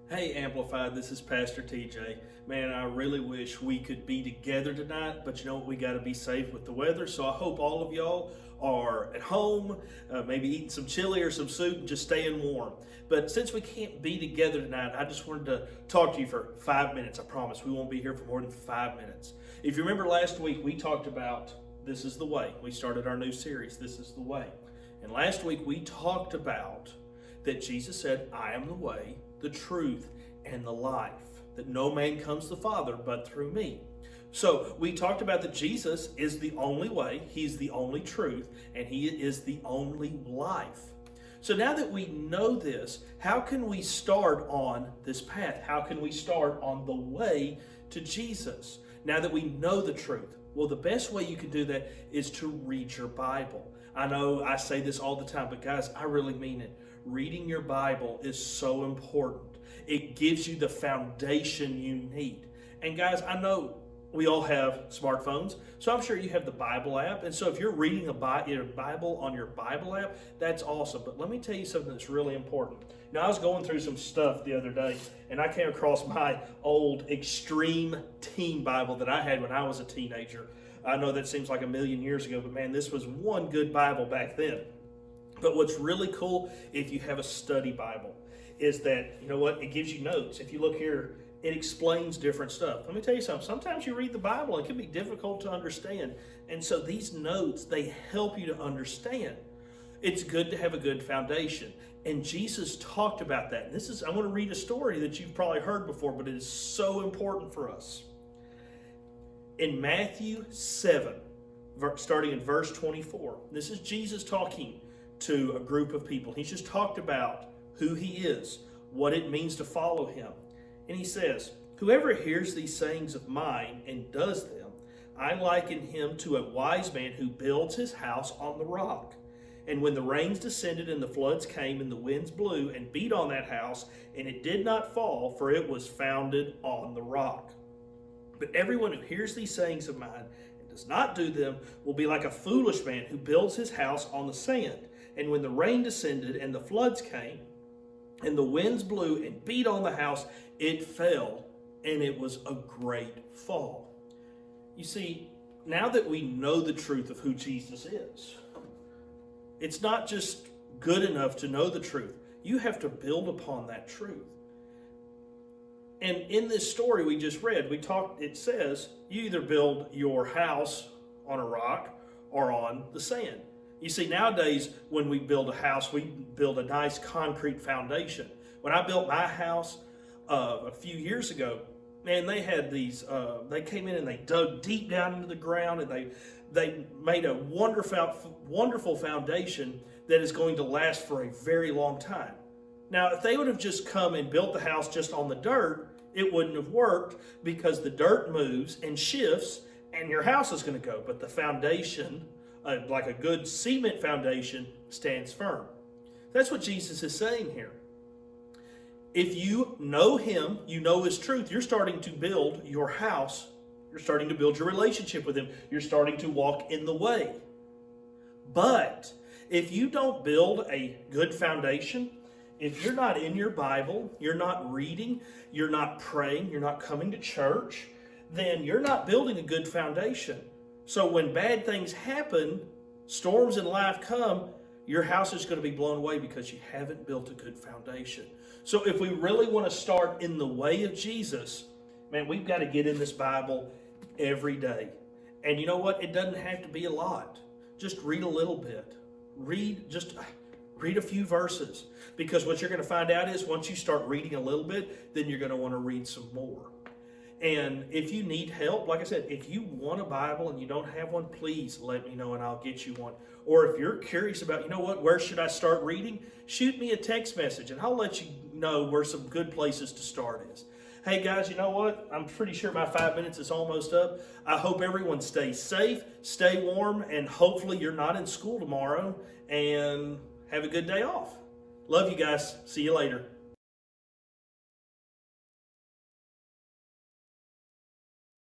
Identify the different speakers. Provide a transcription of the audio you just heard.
Speaker 1: Hey Amplified, this is Pastor TJ. Man, I really wish we could be together tonight, but you know what? We got to be safe with the weather. So I hope all of y'all are at home, maybe eating some chili or some soup and just staying warm. But since we can't be together tonight, I just wanted to talk to you for 5 minutes. I promise we won't be here for more than 5 minutes. If you remember last week, we talked about This is the Way. We started our new series, This is the Way. And last week we talked about that Jesus said, I am the way, the truth, and the life, that no man comes to the Father but through me. So we talked about that Jesus is the only way, he's the only truth, and he is the only life. So now that we know this, how can we start on this path? How can we start on the way to Jesus? Now that we know the truth, well, the best way you can do that is to read your Bible. I know I say this all the time, but guys, I really mean it. Reading your Bible is so important. It gives you the foundation you need. And guys, I know we all have smartphones, so I'm sure you have the Bible app. And so if you're reading your Bible on your Bible app, that's awesome. But let me tell you something that's really important. Now, I was going through some stuff the other day, and I came across my old Extreme Teen Bible that I had when I was a teenager. I know that seems like a million years ago, but man, this was one good Bible back then. But what's really cool, if you have a study Bible, is that, you know what, it gives you notes. If you look here, it explains different stuff. Let me tell you something. Sometimes you read the Bible and it can be difficult to understand. And so these notes, they help you to understand. It's good to have a good foundation. And Jesus talked about that. And I want to read a story that you've probably heard before, but it is so important for us. In Matthew 7, starting in verse 24, this is Jesus talking to a group of people. He's just talked about who he is, what it means to follow him. And he says, whoever hears these sayings of mine and does them, I liken him to a wise man who builds his house on the rock. And when the rains descended and the floods came and the winds blew and beat on that house, and it did not fall, for it was founded on the rock. But everyone who hears these sayings of mine and does not do them will be like a foolish man who builds his house on the sand. And when the rain descended and the floods came, and the winds blew and beat on the house, it fell, and it was a great fall. You see, now that we know the truth of who Jesus is, it's not just good enough to know the truth. You have to build upon that truth. And in this story we just read, it says, you either build your house on a rock or on the sand. You see, nowadays, when we build a house, we build a nice concrete foundation. When I built my house a few years ago, man, they had these, they came in and they dug deep down into the ground, and they made a wonderful foundation that is going to last for a very long time. Now, if they would have just come and built the house just on the dirt, it wouldn't have worked, because the dirt moves and shifts and your house is going to go. But the foundation, like a good cement foundation, stands firm. That's what Jesus is saying here. If you know him, you know his truth, you're starting to build your house. You're starting to build your relationship with him. You're starting to walk in the way. But if you don't build a good foundation, if you're not in your Bible, you're not reading, you're not praying, you're not coming to church, then you're not building a good foundation. So when bad things happen, storms in life come, your house is going to be blown away because you haven't built a good foundation. So if we really want to start in the way of Jesus, man, we've got to get in this Bible every day. And you know what? It doesn't have to be a lot. Just read a little bit. Read a few verses. Because what you're going to find out is once you start reading a little bit, then you're going to want to read some more. And if you need help, like I said, if you want a Bible and you don't have one, please let me know and I'll get you one. Or if you're curious about, you know what, where should I start reading? Shoot me a text message and I'll let you know where some good places to start is. Hey guys, you know what? I'm pretty sure my 5 minutes is almost up. I hope everyone stays safe, stay warm, and hopefully you're not in school tomorrow, and have a good day off. Love you guys. See you later.